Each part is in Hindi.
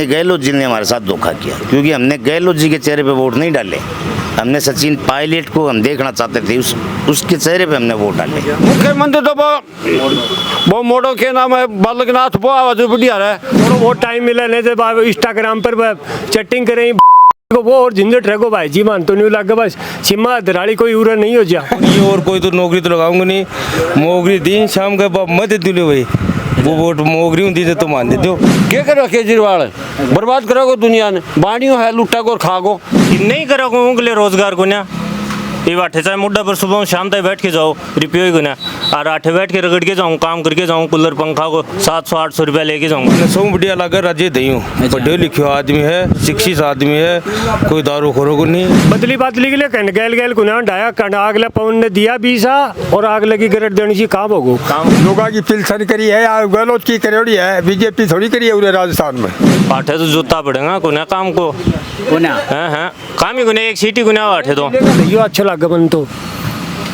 गहलोत जी ने हमारे साथ धोखा किया, क्योंकि हमने गहलोत जी के चेहरे पे वोट नहीं डाले। हमने सचिन पायलट को हम देखना चाहते थे, उसके चेहरे पे हमने वोट डाले। मुख्यमंत्री तो वो मोड़ो के नाम है बालकनाथ, वो आवाज बढ़िया है। वो टाइम मिला नहीं तो इंस्टाग्राम पर चैटिंग करें को वो और झंझट रखो भाई जी, मान तो नहीं लगा बस सिमा दराड़ी कोई उरा नहीं हो जा। ये और कोई तो नौकरी तो लगाऊंगा नहीं, नौकरी दिन शाम का मत दिलो भाई, वो वोट नौकरी होती तो मान देते हो। क्या करो केजरीवाल, बर्बाद करोगे दुनिया ने, बाणियों है लुट्टा को खागो नहीं करोगे उनके रोजगार को ना। ये बाटे चाहे मुड्डा पर सुबह शाम तक बैठ के जाओ रिप्यो ही गुना, और आठे बैठ के रगड़ के जाऊँ, काम करके जाऊँ, कूलर पंखा को 700-800 रुपया लेके जाऊँगा। सौ बढ़िया लगा राज्य दई हूँ, पढ़े लिखे आदमी है, शिक्षित आदमी है, कोई दारू खोरो को नहीं। बदली बादली के लिए कहने गैल गैल गुना डाया अगले पवन ने दिया 20 और आग लगी गरट देनी चाहिए काम होगो। लोगा की पिलसन करी है या गहलोत की करोड़ी है, बीजेपी थोड़ी करी है उरे राजस्थान में। आठे तो जूता पड़ेगा कुना काम को गुना हाँ काम ही गुना, एक सीटी गुना आठे तो यो अच्छा लगा मन तो।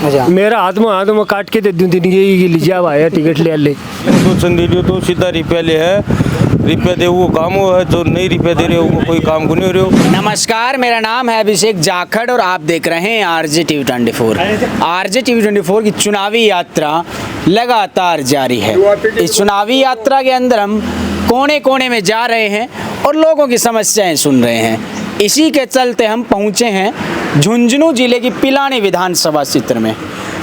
अच्छा मेरा हाथ में काट के दे दूं ये लीजिए आया टिकट ले ले तो संदेलियो तो सीधा रुपया ले है, रुपया दे वो काम हो है, जो नहीं रुपया दे रहे हो कोई काम को नहीं हो रहे हो। नमस्कार, मेरा नाम है अभिषेक जाखड़ और आप देख रहे हैं आरजे टीवी 24। आरजे टीवी 24 की चुनावी यात्रा लगातार जारी है। इस चुनावी यात्रा के अंदर हम कोने कोने में जा रहे हैं और लोगों की समस्याएं सुन रहे हैं। इसी के चलते हम पहुंचे हैं झुंझुनू जिले की पिलानी विधानसभा क्षेत्र में।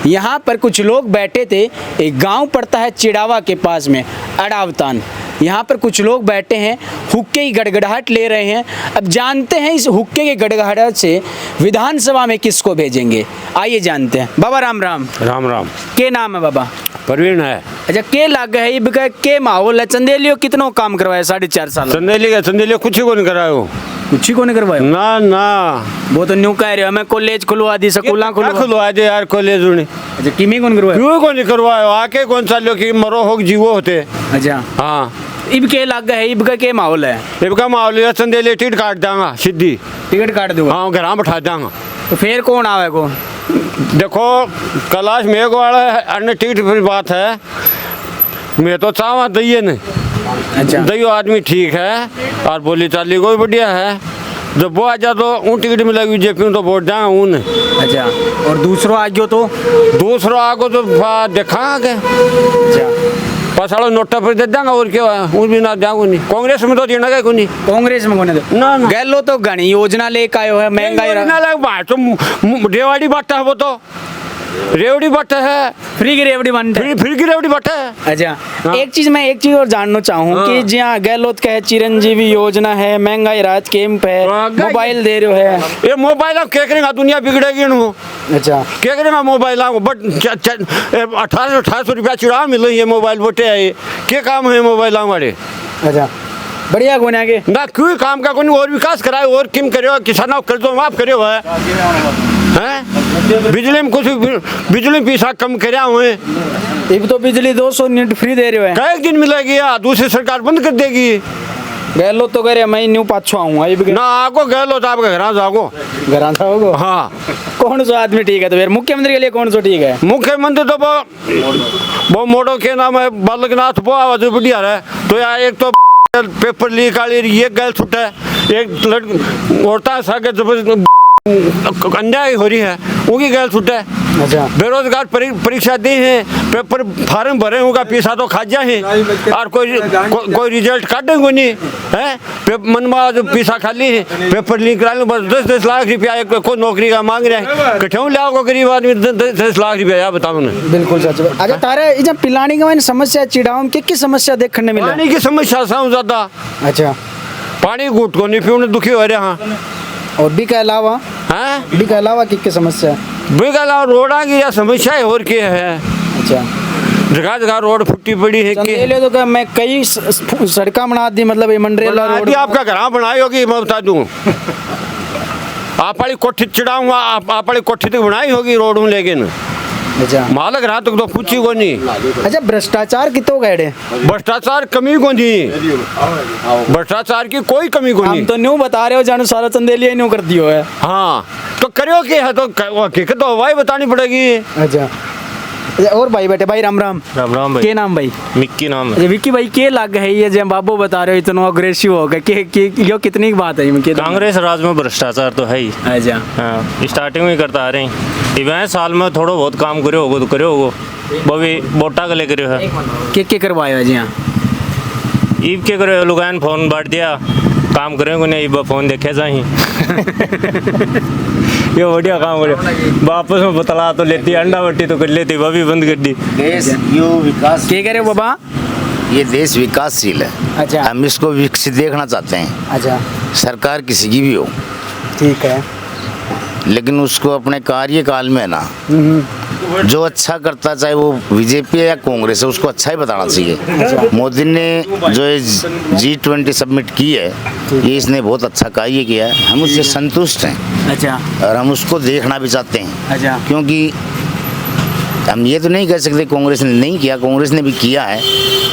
यहाँ पर कुछ लोग बैठे थे, एक गांव पड़ता है चिड़ावा के पास में अड़ावतान। यहाँ पर कुछ लोग बैठे हैं, हुक्के की गड़गड़ाहट ले रहे हैं। अब जानते हैं इस हुक्के की गड़गड़ाहट से विधानसभा में किसको भेजेंगे, आइए जानते हैं। बाबा राम राम। राम राम। के नाम है बाबा? प्रवीण है। अच्छा, के लग है ये के माहौल है? चंदेलियो कितनों काम करवाया 4.5 साल? चंदेली कुछ ही को नहीं करायो, कुछ ही को नहीं करवाया ना ना। वो तो न्यू कह रहे हो, मैं कॉलेज खुलवा दी, स्कूल खुलवा दे यार कॉलेज ने। अच्छा, किमी कौन करवाया? क्यों को नहीं करवायो, आके कौन सा लोग की मरो हो जीवो होते। अच्छा हाँ, इब के लग है, इब का के माहौल है? इनका माहौल है चंदेली टिकट काट देंगा सीधी, टिकट काट दो। हाँ घर बैठा देंगा। तो फिर कौन आवे को? देखो कैलाश मेघ वाला अन्य टिकट फिर बात है, मैं तो चाहवा दइए नहीं। अच्छा, दइयो आदमी ठीक है और बोली चाली कोई बढ़िया है। जब वो आ जा तो उन टिकट में लगी बीजेपी तो वोट देंगे उन। अच्छा, और दूसरों आ गयो तो? दूसरों आगो तो देखा आगे। अच्छा, पसाड़ो नोटा पर दे देंगे और क्या है, उन भी ना जाऊँ नहीं। कांग्रेस में तो देना गया कोई नहीं। कांग्रेस में कोने दो ना ना। गहलो तो घनी योजना लेके आयो है, महंगाई ना लग बात तो रेवाड़ी बट्टा है, वो तो रेवड़ी बट्टा है, फ्री की रेवड़ी बन फ्री की रेवड़ी बट्टा है। अच्छा हाँ। एक चीज और जानना चाहूँ हाँ। कि जहाँ गहलोत का है चिरंजीवी योजना है, महंगाई राहत कैंप है, मोबाइल दे रहे हो है। ये मोबाइल आप क्या करेंगे, दुनिया बिगड़ेगी ना। अच्छा, क्या करेंगे मोबाइल आपको, बट 1800 रुपया चिड़ा मिल रही है मोबाइल बोटे है, क्या काम है मोबाइल हमारे। अच्छा बढ़िया कोने आगे ना क्यों काम का कोई और विकास कराए और किम करे, किसानों कर दो माफ करे हुआ है। बिजली में कुछ बिजली पैसा कम करे हुए, अब तो बिजली 200 यूनिट फ्री दे रहे हो है। कई दिन मिलेगी या दूसरी सरकार बंद कर देगी। गहलोत तो करे मैं न्यू पाछो आऊंगा ना आगो गहलो तो आपके घर जाओ, घर आता होगो। हाँ, कौन सा आदमी ठीक है तो फिर मुख्यमंत्री के लिए कौन सा ठीक है? मुख्यमंत्री तो वो मोड़ो के नाम है बालकनाथ, वो आवाज बढ़िया है। तो यार एक तो पेपर लीक वाली ये गैल छुट्टा है, एक औरता सागे अन्याय हो रही है उनकी गैल छुट्टा है। अच्छा, बेरोजगार परीक्षा दी है, पेपर फार्म भरे उनका पैसा तो खा जाए और कोई रिजल्ट काटेंगे नहीं है। मनवा जो पैसा खाली है, पेपर लीक करा लो, बस 10-10 लाख रुपया एक को नौकरी का मांग रहे हैं। कठिन लाओ गरीब आदमी 10 लाख रुपया, यार बताओ ना। बिल्कुल सच। अच्छा तारे जब पिलानी का समस्या चिड़ाव की समस्या देखने मिला? पानी की समस्या सबसे ज्यादा। अच्छा, पानी घूट को नहीं पीने दुखी हो रहे हैं। और भी के अलावा हैं भी के अलावा की समस्या? बेगला रोडा की या समस्या है और क्या है। अच्छा, जगह जगह रोड फुट्टी पड़ी है चंदेले तो क्या मैं कई सड़का बना दी, मतलब ये मंडरेला रोड आपका घर बनाई होगी, मैं बता दूं। आप वाली कोठी चढ़ाऊंगा, आप वाली कोठी तक बनाई होगी रोड में, लेकिन अच्छा मालक रात तक तो पूछी को नहीं। अच्छा, भ्रष्टाचार कितो गए? भ्रष्टाचार कमी को नहीं, भ्रष्टाचार की कोई कमी को नहीं। हम तो न्यू बता रहे हो, जानो सारा चंदेलिया न्यू कर दियो है। हाँ तो करियो के है तो हकीकत तो हवाई बतानी पड़ेगी। अच्छा, और भाई बैठे, भाई राम राम। राम राम भाई। के नाम भाई? मिक्की नाम है। अच्छा विक्की भाई, के लग है ये जब बाबू बता रहे हो इतना अग्रेसिव हो गए के यो कितनी की बात है ये? कांग्रेस राज में भ्रष्टाचार तो है ही। अच्छा हाँ, स्टार्टिंग में करता आ रहे हैं। इवें साल में थोड़ा बहुत काम करे होगो तो करे होगो, वो भी वोटा के ले करे है। के करवाए हो जी? हाँ ईब के करे लुगान फोन बांट दिया, काम करेंगे नहीं ईब फोन देखे जाही। ये बढ़िया काम करे, वापस में बतला तो लेती, अंडा बट्टी तो कर लेती, वह भी बंद कर दी। देश यो विकास, के करे बाबा? ये देश विकासशील है। अच्छा। हम इसको विकसित देखना चाहते हैं। अच्छा सरकार किसी की भी हो, ठीक है। लेकिन उसको अपने कार्यकाल में ना जो अच्छा करता, चाहे वो बीजेपी है या कांग्रेस है, उसको अच्छा ही बताना चाहिए। मोदी ने जो G20 सबमिट की है, ये इसने बहुत अच्छा कार्य किया है, हम उससे संतुष्ट हैं। अच्छा और हम उसको देखना भी चाहते हैं। अच्छा क्योंकि हम ये तो नहीं कह सकते कांग्रेस ने नहीं किया, कांग्रेस ने भी किया है,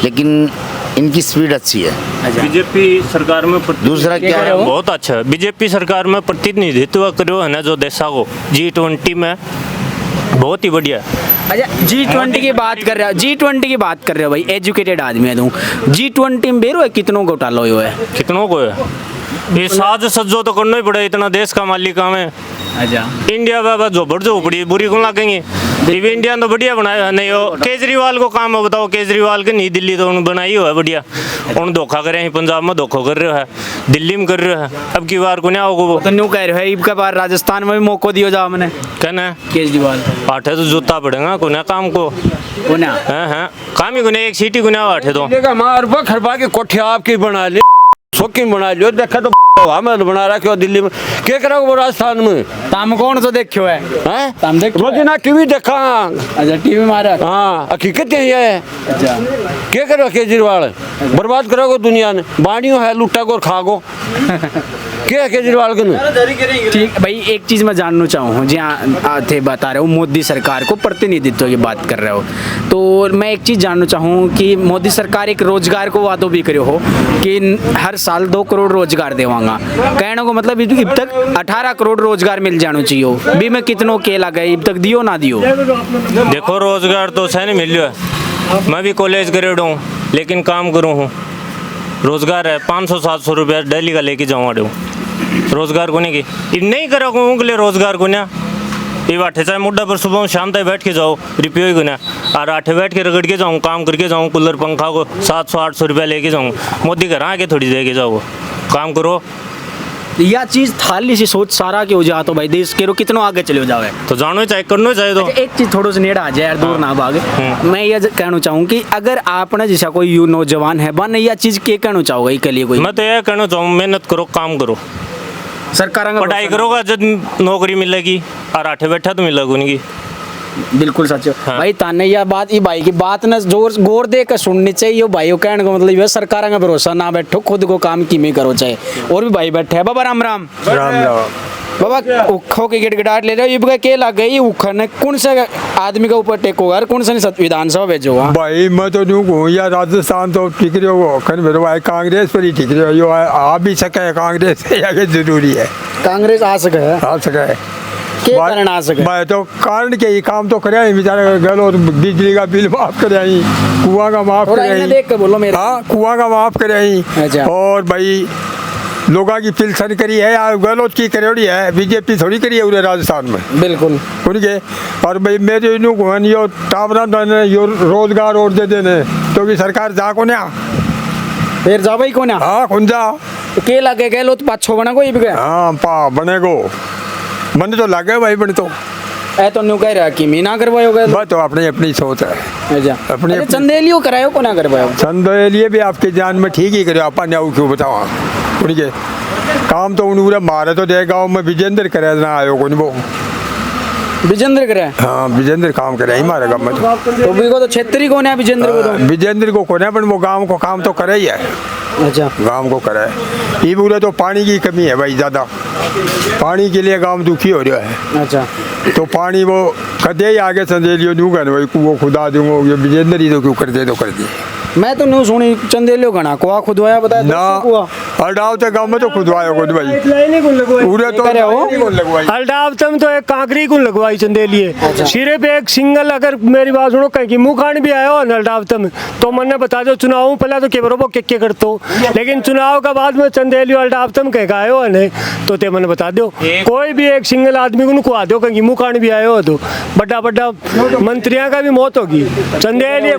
लेकिन इनकी स्पीड अच्छी है। बीजेपी सरकार में दूसरा क्या है, बहुत अच्छा है। बीजेपी सरकार में प्रतिनिधित्व करो है ना जो देशा को G20 में, बहुत ही बढ़िया। अच्छा G20 की बात कर रहे हो, G20 की बात कर रहे हो भाई, एजुकेटेड आदमी है तुम। G20 में बेरो है कितनों घोटाला हुआ है? कितनों को है ये साज सज्जो तो करना ही पड़े, इतना देश का मालिक काम है। अच्छा इंडिया बाबा जो बढ़ जो पड़ी बुरी को लागेंगे। ये इंडिया तो बढ़िया बनाया है, नहीं हो केजरीवाल को काम है, बताओ केजरीवाल के नहीं, दिल्ली तो उन्होंने बनाई हो है बढ़िया। उन्होंने धोखा करे हैं, पंजाब में धोखा कर रहे है, दिल्ली में कर रहे हैं, अब की बार को नहीं आओगे वो तो न्यू कह रहे हो, इब बार राजस्थान में भी मौका दियो जा मैंने कहना है केजरीवाल आठे तो जूता पड़ेगा को ना काम को को ना। हाँ काम ही को नहीं, एक सीटी को ना आठे तो मार खरपा के कोठे आपकी बना ले, शौकीन बना लियो, देखा तो हमें बना रखा दिल्ली में, क्या करा वो राजस्थान में? ताम कौन सा देखियो है? हैं? ताम देखियो रोज ना टीवी देखा। अच्छा टीवी मारा। हाँ हकीकत यही है। अच्छा क्या करो केजरीवाल, बर्बाद करोगे दुनिया ने, बाणियों है लुट्टा को और खागो। क्या है केजरीवाल के? ठीक भाई, एक चीज मैं जानना चाहूँ, जहाँ थे बता रहे हो मोदी सरकार को प्रतिनिधित्व की बात कर रहे हो, तो मैं एक चीज जानना चाहूँ कि मोदी सरकार एक रोजगार को वादो भी करो हो कि हर साल 2 करोड़ रोजगार देवांगा, कहने को मतलब अब तक 18 करोड़ रोजगार मिल जाना चाहिए, भी मैं कितनों के लगे अब तक दियो ना दियो? देखो रोजगार तो सही नहीं मिल रहा है, मैं भी कॉलेज ग्रेड हूँ लेकिन काम करूँ हूँ, रोजगार है 500-700 रुपया डेली का लेके जाऊँ अड़े रोजगार को नहीं की नहीं करो उनके रोजगार को ना, ये आठे चाहे मुड्ढा पर सुबह शाम तक बैठ के जाओ रिपेयर को ना, और आठे बैठ के रगड़ के जाऊँ, काम करके जाऊँ, कूलर पंखा को 700-800 रुपया लेके जाऊँ, मोदी घर आके थोड़ी दे के जाओ, काम करो। यह चीज थाली सी सोच सारा के हो जा तो भाई देश के रो कितना आगे चले जावे, तो जानो चाहिए, करना चाहिए। तो एक चीज थोड़ा सा नेड़ा आ जाए यार, दूर ना भागे। मैं ये कहना चाहूँ कि अगर आपने जैसा कोई यू नौजवान है बन, यह चीज के कहना चाहोगे के लिए? कोई मैं तो यह कहना चाहूँ मेहनत करो, काम करो, सरकार पढ़ाई करोगा जब नौकरी मिलेगी, और आठे बैठा तो मिलेगी उनकी। बिल्कुल सच है हाँ। भाई, ताने यह बात ये भाई की बात ना जोर गौर दे कर सुननी चाहिए भाई, कहने का मतलब सरकार का भरोसा ना बैठो, खुद को काम कीमे करो चाहे। और भी भाई बैठे है बाबा, राम राम। राम राम। बाबा उखों की गिड़गिड़ाहट ले रहे हो, ये के लग गई उखा ने कौन से आदमी के ऊपर टेक होगा, कौन सा विधानसभा भेजोगा? भाई मैं तो न्यू कहूँ या राजस्थान तो ठीक रहे हो, खन मेरे भाई कांग्रेस पर ही ठीक रहे हो, यो आ भी सके कांग्रेस से आगे जरूरी है, कांग्रेस आ सके है, आ सके के कारण आ सके? भाई तो कारण के ही काम तो करे बेचारे गलो, बिजली का बिल माफ करे, कुआं का माफ करे, देख के बोलो मेरे। हाँ कुआं का माफ करे, अच्छा। और भाई लोगों की पिलसन करी है या गलोच की करोड़ी है, बीजेपी थोड़ी करी है उन्हें राजस्थान में, बिल्कुल उनके। और भाई मेरे इनू कहन यो टावरा देने यो रोजगार और दे देने, तो भी सरकार जा को ना फिर जा भाई को ना। हाँ कौन जा तो के लगे गए लो तो पाछो बना को ये भी गया। हाँ पा बनेगो, बने तो लगे भाई, बने तो ऐ तो न्यू कह रहा कि मीना करवायो गए बस तो अपनी अपनी सोच है, अच्छा अपने- अरे चंदेलियो करायो को ना करवायो? संदेह लिए भी आपके जान में ठीक ही करे, अपन जाऊ क्यों बताओ उनके काम तो उन्होंने मारे तो दे गाँव में विजेंद्र करे ना आयो कौन वो, विजेंद्र करे। हाँ विजेंद्र काम करे ही मारे गाँव में तो भी को तो छेत्री को ना विजेंद्र को तो। विजेंद्र को कोने पर वो गांव को काम तो करे ही है, अच्छा गांव को करे। ये बोले तो पानी की कमी है भाई, ज़्यादा पानी के लिए गांव दुखी हो रहा है, अच्छा तो पानी वो कदे ही आगे संदेलियो न्यू कर भाई कुओं खुदा दूंगा, ये विजेंद्र ही तो क्यों कर दे तो कर दिए मैं तो न्यू सुनी चंदेलियो घना कुआ खुदवाया बताया ना, हल्डावते गांव में तो खुदवायो खुद भाई लाइनें कौन लगवाई पूरे तो करे हो? नहीं कौन लगवाई। हल्डावतम तो एक कांकरी को लगवाई चंदेलिए सिर्फ एक सिंगल, अगर मेरी बात सुनो कहीं मुंह खान भी आयो ना हल्डावतम तो मैंने बता दो चुनाव पहले तो के बरोबर के करतो, लेकिन चुनाव का बाद में चंदेली हल्डावतम कह आयो है तो ते मैंने बता दो कोई भी एक सिंगल आदमी को नुकवा दो कहीं मुंह खान भी आयो हो तो बड़ा बड़ा मंत्रियों का भी मौत होगी। चंदेली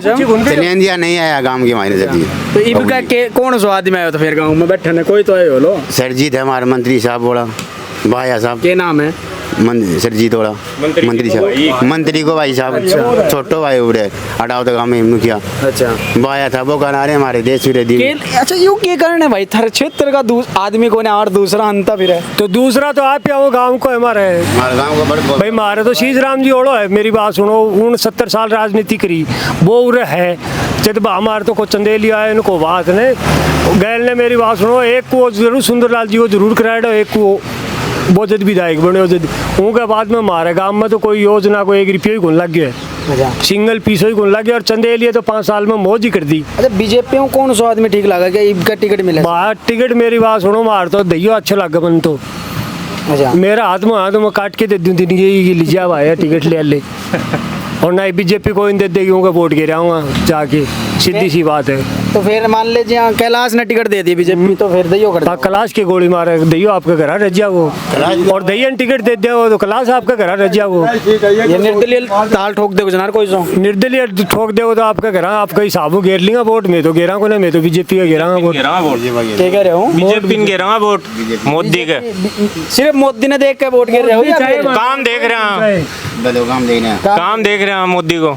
चलिया नहीं आया गांव के मायने से तो इबका के कौन सो आदमी आयो तो फिर गांव में बैठे ने कोई तो आयो लो सरजीत है हमारे मंत्री साहब बोला भाया साहब के नाम है सरजीत बोला मंत्री साहब मंत्री को भाई साहब छोटो भाई उड़े हटाओ तो गाँव में मुखिया अच्छा भाया था वो करा रहे हमारे देश विरोधी अच्छा यूं के कारण है भाई थर क्षेत्र का आदमी को ना और दूसरा अंता फिर है तो दूसरा तो आप आओ गांव को हमारे हमारे गाँव का बड़े भाई मारे तो शीश राम जी ओढ़ो है, मेरी बात सुनो 69 साल राजनीति करी वो उरे है जब हमारे तो को चंदेली आए इनको बात ने गैल ने मेरी बात सुनो एक को जरूर सुंदरलाल जी को जरूर कराया एक को वो जद विधायक बने जद उनके बाद में हमारे गांव में तो कोई योजना को 1 रुपये ही गुन लग गया सिंगल पीस ही गुन लग गया और चंदेली तो 5 साल में मौज ही कर दी। अच्छा बीजेपी में कौन सो आदमी ठीक लगा क्या इबका टिकट मिला बाहर टिकट मेरी बात सुनो मार तो दैयो अच्छा लगा मन तो अच्छा मेरा हाथ में काट के दे दूँ दिन ये लीजिए भाई टिकट ले और ना बीजेपी को इन दे देगी उनका वोट गिराऊंगा जाके सीधी सी बात है। तो फिर मान लीजिए यहाँ कैलाश ने टिकट दे दी बीजेपी तो फिर दइयो कर कलाश की गोली मारे दैयो आपका घर रजिया वो और दैयन टिकट दे दो तो कलाश आपका घर रजिया वो ये निर्दलीय ताल ठोक दे जनार कोई सो निर्दलीय ठोक दे तो आपका घर आपका हिसाब घेर लेंगे वोट में तो घेरा को ना मैं तो बीजेपी का घेरा वोट क्या कह रहे हो बीजेपी ने गिरा वोट मोदी के सिर्फ मोदी ने देख के वोट गिर रहे हो या फिर- काम देख रहे हैं काम देखने काम देख रहे हैं मोदी को।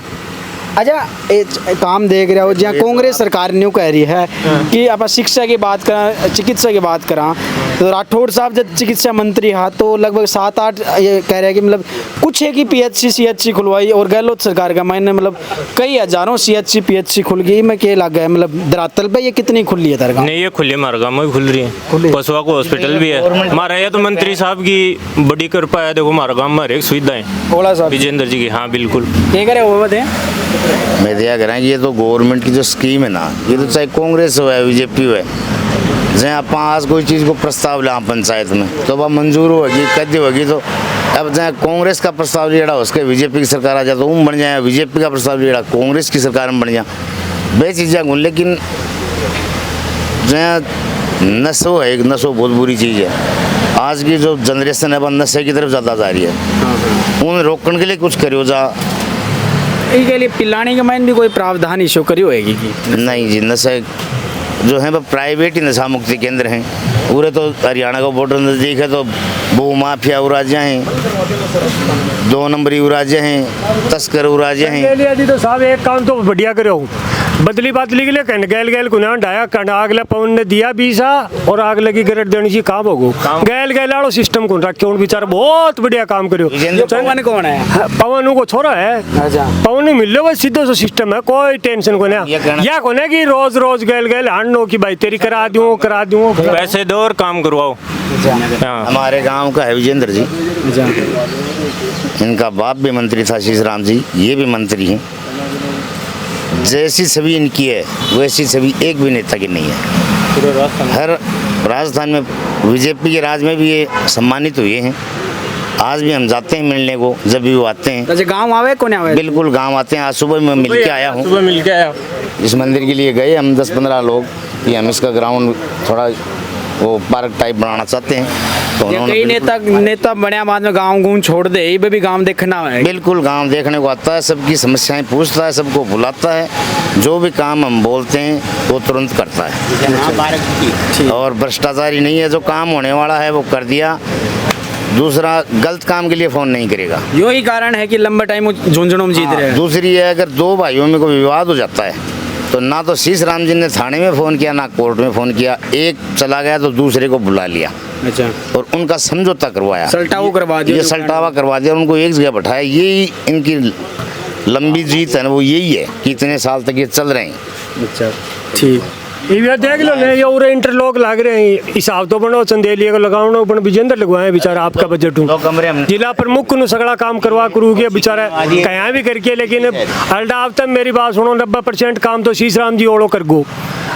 अच्छा काम देख रहे हो जहाँ कांग्रेस सरकार न्यू कह रही है कि आप शिक्षा की बात करा चिकित्सा की बात करा तो राठौड़ साहब जब चिकित्सा मंत्री हा तो लगभग 7-8 ये कह रहे हैं कि मतलब कुछ है कि PHC CHC खुलवाई और गहलोत सरकार का मैंने मतलब कई हजारों CHC PHC खुल गई मैं क्या लग गया मतलब धरातल पे ये कितनी खुली है दरगाह नहीं ये खुली हमारे गाँव में भी खुल रही है पसुआ को हॉस्पिटल भी है हमारा ये तो मंत्री साहब की बड़ी कृपा है देखो हमारे गाँव में हर एक सुविधाएं बोला साहब विजेंद्र जी की। हाँ बिल्कुल क्या करे वो बताएं मैं दिया करें ये तो गवर्नमेंट की जो स्कीम है ना ये तो चाहे कांग्रेस हो या बीजेपी हो जहाँ आप आज कोई चीज़ को प्रस्ताव ला पंचायत में तो वह मंजूर होगी कद्य होगी तो अब जहाँ कांग्रेस का प्रस्ताव लिया उसके बीजेपी की सरकार आ जाए तो बन जाए बीजेपी का प्रस्ताव लिया कांग्रेस की सरकार में बन जाए वे चीज़ें गुण लेकिन जहाँ नशो है एक नशो बहुत बुरी चीज़ है आज की जो जनरेशन है वह नशे की तरफ ज़्यादा जा रही है उन्हें रोकने के लिए कुछ करो जा के लिए पिलाने के माइन भी कोई प्रावधान इशू करी होएगी कि नहीं जी नशे जो है वो प्राइवेट ही नशा मुक्ति केंद्र हैं पूरे तो हरियाणा का बॉर्डर नज़दीक है तो वो माफिया उराजा हैं 2 नंबरी उराजा हैं तस्कर उराजा हैं चंदेली तो साहब एक काम तो बढ़िया करे हो बदली के लिए कहने गैल गैल गुना ढाया आगले पवन ने दिया 20 और आग लगी गरट देनी चाहिए काम होगो गैल गैल आड़ो सिस्टम को रखे उन बेचारा बहुत बढ़िया काम करो। पवन कौन है पवन को छोरा है अच्छा पवन मिल लो बस सीधो सो सिस्टम है कोई टेंशन को नहीं या को नहीं कि रोज रोज गैल गैल हांडो की भाई तेरी करा दूं पैसे दो और काम करवाओ। हाँ हमारे गांव का है विजेंद्र जी इनका बाप भी मंत्री था शीश राम जी ये भी मंत्री हैं जैसी छवि इनकी है वैसी छवि एक भी नेता की नहीं है। हर राजस्थान में बीजेपी के राज में भी ये सम्मानित हुए हैं आज भी हम जाते हैं मिलने को जब भी वो आते हैं अच्छा गांव आवे कौन आवे बिल्कुल गांव आते हैं आज सुबह मैं मिल के आया हूँ सुबह मिल के आया इस मंदिर के लिए गए हम 10-15 लोग कि हम इसका ग्राउंड थोड़ा वो पार्क टाइप बनाना चाहते हैं तो ये कई नेता बने बाद में गांव घूम छोड़ दे ये भी गांव देखना है बिल्कुल गांव देखने को आता है सबकी समस्याएं पूछता है सबको बुलाता है जो भी काम हम बोलते हैं वो तुरंत करता है और भ्रष्टाचारी नहीं है जो काम होने वाला है वो कर दिया दूसरा गलत काम के लिए फोन नहीं करेगा यो ही कारण है कि लंबा टाइम झुंझुनों में जीत रहे हैं दूसरी है अगर 2 भाइयों में कोई विवाद हो जाता है तो ना तो शीश राम जी ने थाने में फ़ोन किया ना कोर्ट में फ़ोन किया एक चला गया तो दूसरे को बुला लिया अच्छा और उनका समझौता करवाया सल्टावा करवा दिया ये सल्टावा करवा दिया उनको एक जगह बैठाया यही इनकी लंबी जीत है ना वो यही है कि इतने साल तक ये चल रहे हैं अच्छा ठीक ये देख लो ना, ये और इंटरलॉक लग रहे हैं, हिसाब तो बनो चंदेलिया को लगाओ पण विजेंद्र लगवाए बेचारा आपका बजट हूँ। 2 कमरे हम जिला प्रमुख को सगड़ा काम करवा करू के बेचारा कहीं भी करके, लेकिन अल्टा अब तक मेरी बात सुनो, 90% काम तो शीश राम जी ओड़ो कर गो,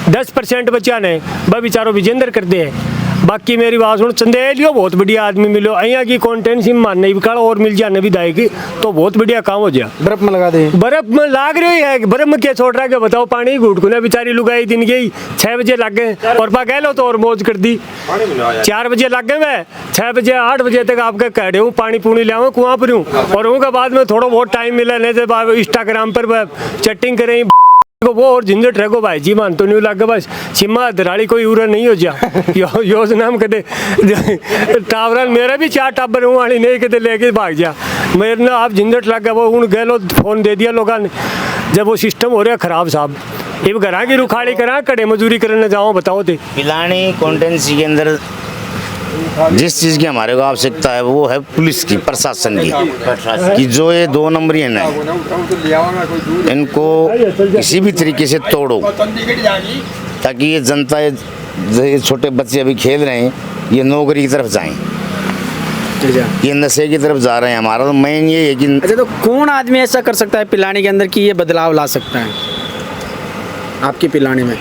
10% बच्चा ने वह बेचारो विजेंद्र कर दे। बाकी मेरी बात सुनो, चंदेलियो बहुत बढ़िया आदमी मिलो, अहिया की कॉन्टेंसी में मानने भी और मिल जाने भी दाएगी तो बहुत बढ़िया काम हो जाए। बर्फ में लगा दे, बर्फ में लाग रही है, बर्फ में क्या छोड़ रहा है, बताओ। पानी घूट को बेचारी लुगाई दिन गई 6 बजे लग गए और पा गए लो तो और मौज कर दी। 4 बजे लग गए, मैं 6 बजे 8 बजे तक आपके कह रहे हूँ पानी पूनी ले आऊँ कुआं पर हूँ, और उनके बाद में थोड़ा बहुत टाइम मिला नहीं तो इंस्टाग्राम पर चैटिंग करें को वो और झंझट रहो भाई जी, मान तो नहीं लग बस सिम्मा दराड़ी कोई उरा नहीं हो जा योजना में कदे टावरन मेरा भी 4 टाबर हूँ वाली नहीं कदे लेके भाग जा, मेरे ना आप झंझट लग गया। वो उन गए लो फोन दे दिया लोगों ने, जब वो सिस्टम हो रहा खराब साहब, ये घर की रुखाड़ी करा कड़े मजदूरी करने जाओ, बताओ थे। पिलानी कॉन्टेंसी के अंदर जिस चीज़ की हमारे को आवश्यकता है वो है पुलिस की, प्रशासन की, कि जो ये 2 नंबरी है ना, इनको किसी भी तरीके से तोड़ो, ताकि ये जनता, ये छोटे बच्चे अभी खेल रहे हैं, ये नौकरी की तरफ जाएं, ये नशे की तरफ जा रहे हैं। हमारा तो मेन ये है कि अच्छा तो कौन आदमी ऐसा कर सकता है पिलानी के अंदर कि ये बदलाव ला सकता है आपकी पिलानी में?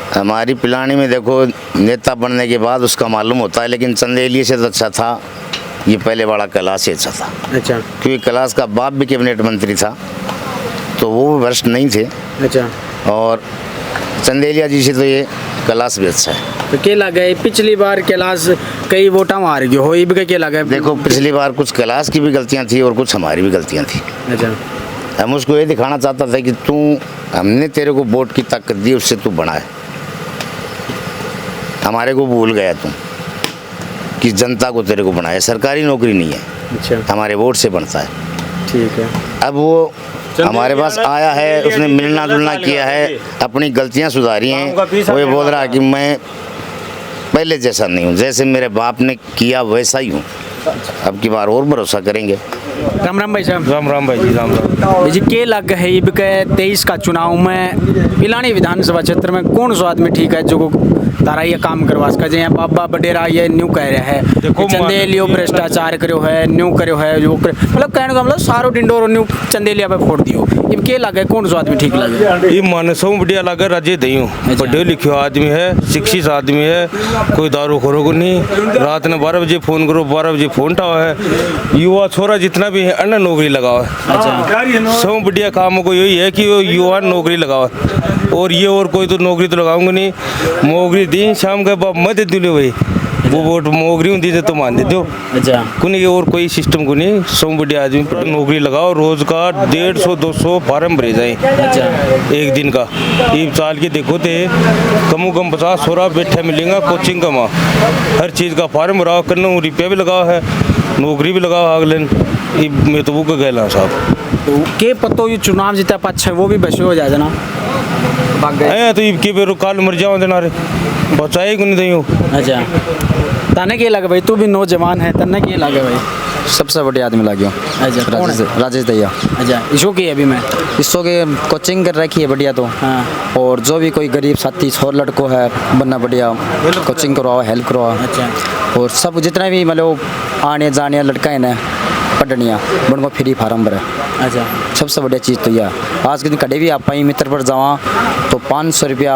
हमारी पिलानी में देखो, नेता बनने के बाद उसका मालूम होता है, लेकिन चंदेलिया से तो अच्छा था ये पहले वाला कैलाश से अच्छा था। अच्छा, क्योंकि कैलाश का बाप भी कैबिनेट मंत्री था तो वो वरिष्ठ नहीं थे। अच्छा, और चंदेलिया जी से तो ये कैलाश भी अच्छा है। तो क्या लगा पिछली बार कैलाश कई वोटा मार गए हो, ये भी क्या लगा? देखो पिछली बार कुछ कैलाश की भी गलतियाँ थी और कुछ हमारी भी गलतियाँ थी। अच्छा, हम उसको ये दिखाना चाहता था कि तू, हमने तेरे को वोट की ताकत दी, उससे तू बना है, हमारे को भूल गया तू कि जनता को तेरे को बनाया, सरकारी नौकरी नहीं है। अच्छा, हमारे वोट से बनता है। ठीक है। अब वो हमारे पास आया है, उसने मिलना जुलना किया है, अपनी गलतियां सुधारी हैं, वो ये बोल रहा है कि मैं पहले जैसा नहीं हूँ, जैसे मेरे बाप ने किया वैसा ही हूँ। अब की बार और भरोसा करेंगे। राम राम भाई साहब। राम राम भाई जी, राम राम भाई जी के लग है ये 23 का चुनाव में पिलानी विधानसभा क्षेत्र में कौन सा आदमी ठीक है जो तारा ये काम करवा सका? जे बाबा बडेरा ये न्यू कह रहे हैं चंदेलियो भ्रष्टाचार करो है, न्यू करो है, जो मतलब कहने का मतलब सारो डिंडोर न्यू चंदेलिया पे फोड़ दियो, ये के लगे कौन सा आदमी ठीक लगे? ये मानसों बढ़िया लगा, राजे दई पढ़े लिखे आदमी है, शिक्षित आदमी है, कोई दारू खोरो को नहीं। रात ने 12 बजे फ़ोन करो, 12 बजे फ़ोन उठाओ है। युवा छोरा जितना भी है अन्य नौकरी लगाओ है। अच्छा, सब बढ़िया काम को यही है कि वो युवा नौकरी लगाओ, और ये और कोई तो नौकरी तो लगाऊंगा नहीं। नौकरी दिन शाम के बाद मत दिले भाई, वो वोट नौकरी होती तो मान देते हो। अच्छा, कुनी और कोई सिस्टम को नहीं, सब बढ़िया आदमी नौकरी लगाओ, रोजगार 150-200 फार्म भरे जाए। अच्छा, एक दिन का ये साल के देखो थे कम 50-100 बैठे मिलेगा कोचिंग का, माँ हर चीज़ का फार्म भराओ, करना रुपया भी लगाओ है, नौकरी भी लगाओ अगले मैं तो वो का कहला साहब। तो के पतो ये चुनाव जीता पाछे वो भी बस हो जाए ना, भाग गए तो ये बेरो काल मर जाओ देना रे, बचाए को नहीं दई। अच्छा, तने के लगे भाई, तू भी नौजवान है, तने के लगे भाई? सबसे बढ़िया आदमी लगे। अच्छा, राजेश दैया। अच्छा, इसो की अभी मैं इसो के कोचिंग कर रखी है बढ़िया तो। हाँ, और जो भी कोई गरीब साथी छोर लड़को है बनना बढ़िया कोचिंग करवाओ, हेल्प करवाओ। अच्छा, और सब जितना भी मतलब आने जाने लड़का है ना पढ़निया उनको फ्री फार्म भरे। अच्छा, सबसे बढ़िया चीज़ तो यह आज के दिन कड़े भी आप मित्र पर जावा तो 500 रुपया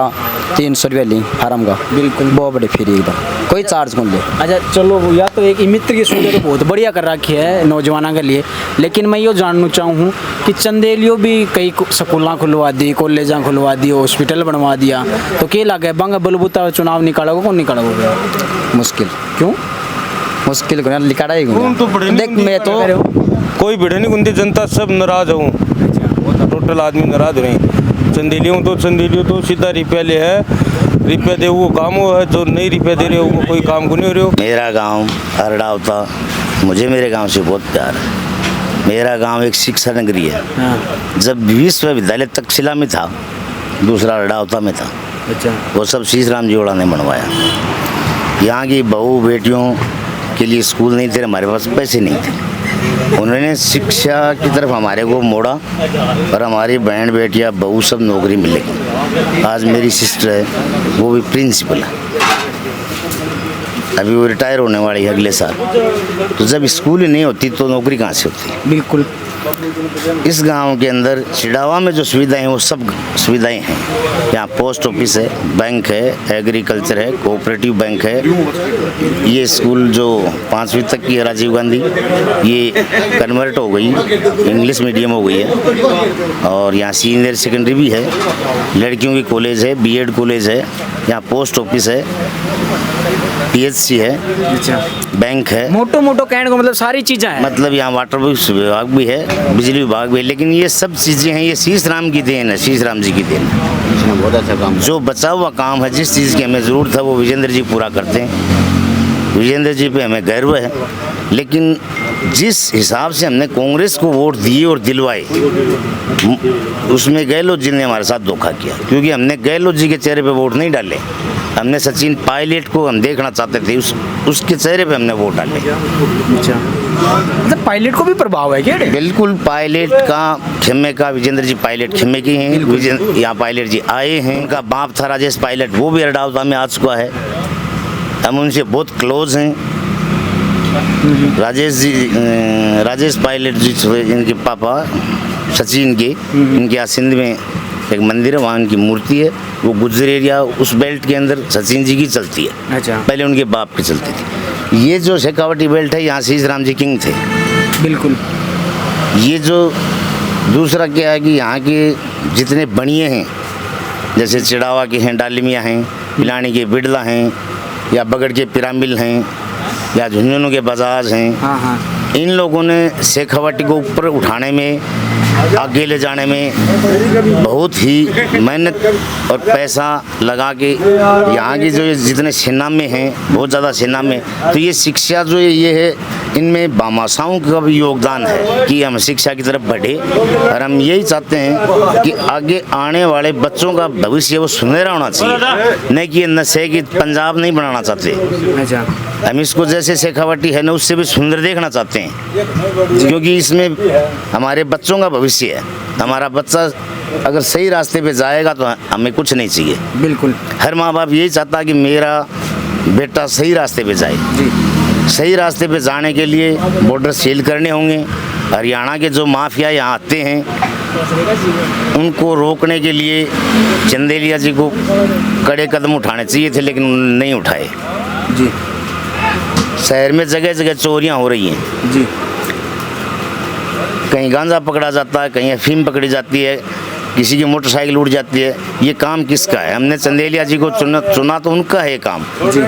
300 रुपया ली फार्म का, बिल्कुल बहुत बड़े फ्री एकदम, कोई चार्ज कौन ले। अच्छा चलो, या तो एक मित्र की सोच तो बहुत बढ़िया कर रखी है नौजवानों के लिए, लेकिन मैं ये जानना चाहूँ कि चंदेलियो भी कई स्कूल खुलवा दी, कॉलेज खुलवा दी, हॉस्पिटल बनवा दिया, तो क्या लगे बंग बलबूता चुनाव निकालोगे कौन निकालोगे? मुश्किल। क्यों मुश्किल को लिखाड़ा ही देख, मैं तो कोई भिड़े नहीं गुंदी, जनता सब नाराज हूँ, टोटल आदमी नाराज रहे। चंदेलियों तो सीधा रुपया ले है, रुपया दे वो काम हो है, जो नहीं रुपया दे रहे हो वो कोई काम को नहीं हो रहे हो। मेरा गांव अरड़ावता, मुझे मेरे गांव से बहुत प्यार है। मेरा गांव एक शिक्षा नगरी है। जब विश्वविद्यालय तक्षशिला में था, दूसरा अरड़ावता में था। अच्छा, वो सब शीश राम जी ओड़ा ने बनवाया। यहाँ की बहू बेटियों के लिए स्कूल नहीं थे, हमारे पास पैसे नहीं थे, उन्होंने शिक्षा की तरफ हमारे को मोड़ा और हमारी बहन बेटियां बहू सब नौकरी मिलेगी। आज मेरी सिस्टर है, वो भी प्रिंसिपल है, अभी वो रिटायर होने वाली है अगले साल। तो जब स्कूल ही नहीं होती तो नौकरी कहाँ से होती? बिल्कुल। इस गांव के अंदर चिड़ावा में जो सुविधाएं हैं वो सब सुविधाएं हैं। यहाँ पोस्ट ऑफिस है, बैंक है, एग्रीकल्चर है, कोऑपरेटिव बैंक है। ये स्कूल जो 5वीं तक की है राजीव गांधी, ये कन्वर्ट हो गई, इंग्लिश मीडियम हो गई है। और यहाँ सीनियर सेकेंडरी भी है, लड़कियों की कॉलेज है, बीएड कॉलेज है, यहाँ पोस्ट ऑफिस है, पीएचसी है, बैंक है। मोटो मोटो कहने को मतलब सारी चीज़ें हैं। मतलब यहाँ वाटर विभाग भी है, बिजली विभाग भी है, लेकिन ये सब चीज़ें हैं, ये शीश राम की देन है, शीश राम जी की देन है। इसने बहुत अच्छा काम जो बचा हुआ काम है, जिस चीज़ की हमें ज़रूरत है वो विजेंद्र जी पूरा करते हैं। विजेंद्र जी पे हमें गर्व है, लेकिन जिस हिसाब से हमने कांग्रेस को वोट दिए और दिलवाए, उसमें गहलोत जी ने हमारे साथ धोखा किया, क्योंकि हमने गहलोत जी के चेहरे पे वोट नहीं डाले। हमने सचिन पायलट को हम देखना चाहते थे, उसके चेहरे पे हमने वोट डाले। अच्छा, मतलब पायलट को भी प्रभाव है क्या? बिल्कुल, पायलट का खेमे का, विजेंद्र जी पायलट खेमे के हैं। यहाँ पायलट जी आए हैं, उनका बाप था राजेश पायलट, वो भी अडावता में आ चुका है, हम उनसे बहुत क्लोज हैं। राजेश पायलट जी इनके पापा सचिन के, इनके यहाँ सिंध में एक मंदिर है, वहाँ उनकी मूर्ति है, वो गुजर एरिया उस बेल्ट के अंदर सचिन जी की चलती है। अच्छा। पहले उनके बाप की चलती थी। ये जो शेखावटी बेल्ट है, यहाँ शीश राम जी किंग थे। बिल्कुल। ये जो दूसरा क्या है कि यहाँ के जितने बनिए हैं, जैसे चिड़ावा के हैं, डालिमिया हैं, पिलानी के बिड़ला हैं, या बगड़ के पिरामिल हैं, या झुंझुनू के बजाज हैं। हाँ हाँ। इन लोगों ने शेखावटी को ऊपर उठाने में, आगे ले जाने में बहुत ही मेहनत और पैसा लगा के, यहाँ की जो जितने सेना में हैं, बहुत ज़्यादा सेना में, तो ये शिक्षा जो ये है, इनमें बामासाओं का भी योगदान है कि हम शिक्षा की तरफ बढ़े। और हम यही चाहते हैं कि आगे आने वाले बच्चों का भविष्य वो सुनहरा होना चाहिए, नहीं कि नशे की पंजाब नहीं बनाना चाहते। अच्छा। हम इसको जैसे शेखावटी है ना, उससे भी सुंदर देखना चाहते हैं, क्योंकि इसमें हमारे बच्चों का भविष्य है। हमारा बच्चा अगर सही रास्ते पे जाएगा तो हमें कुछ नहीं चाहिए। बिल्कुल। हर माँ बाप यही चाहता है कि मेरा बेटा सही रास्ते पे जाए। सही रास्ते पे जाने के लिए बॉर्डर सील करने होंगे। हरियाणा के जो माफिया यहाँ आते हैं, उनको रोकने के लिए चंदेलिया जी को कड़े कदम उठाने चाहिए थे, लेकिन उन्होंने नहीं उठाए। जी। शहर में जगह जगह चोरियां हो रही हैं। जी। कहीं गांजा पकड़ा जाता है, कहीं अफीम पकड़ी जाती है, किसी की मोटरसाइकिल उड़ जाती है। ये काम किसका है? हमने चंदेलिया जी को चुना तो उनका है काम।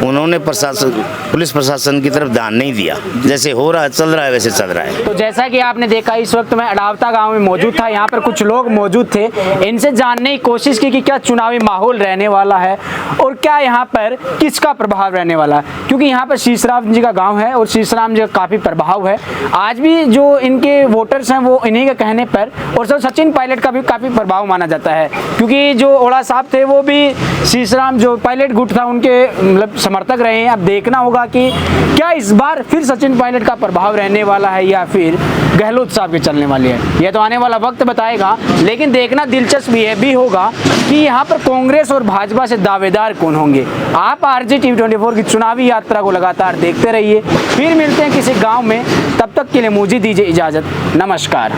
उन्होंने पुलिस प्रशासन की तरफ ध्यान नहीं दिया। जैसे हो रहा है, चल रहा है, वैसे चल रहा है। तो जैसा कि आपने देखा, इस वक्त मैं अडावता गांव में मौजूद था। यहाँ पर कुछ लोग मौजूद थे, इनसे जानने की कोशिश की कि क्या चुनावी माहौल रहने वाला है और क्या यहाँ पर किसका प्रभाव रहने वाला है, क्योंकि यहाँ पर शीशराम जी का गाँव है और शीशराम जी का काफ़ी प्रभाव है। आज भी जो इनके वोटर्स हैं वो इन्हीं के कहने पर, और सचिन पायलट का भी काफ़ी प्रभाव माना जाता है, क्योंकि जो ओड़ा साहब थे वो भी शीशराम जो पायलट गुट था उनके मतलब समर्थक रहे हैं। अब देखना होगा कि क्या इस बार फिर सचिन पायलट का प्रभाव रहने वाला है या फिर गहलोत साहब के चलने वाले हैं। यह तो आने वाला वक्त बताएगा, लेकिन देखना दिलचस्प ये भी होगा कि यहाँ पर कांग्रेस और भाजपा से दावेदार कौन होंगे। आप आरजे टीवी 24 की चुनावी यात्रा को लगातार देखते रहिए। फिर मिलते हैं किसी गाँव में, तब तक के लिए मुझे दीजिए इजाज़त। नमस्कार।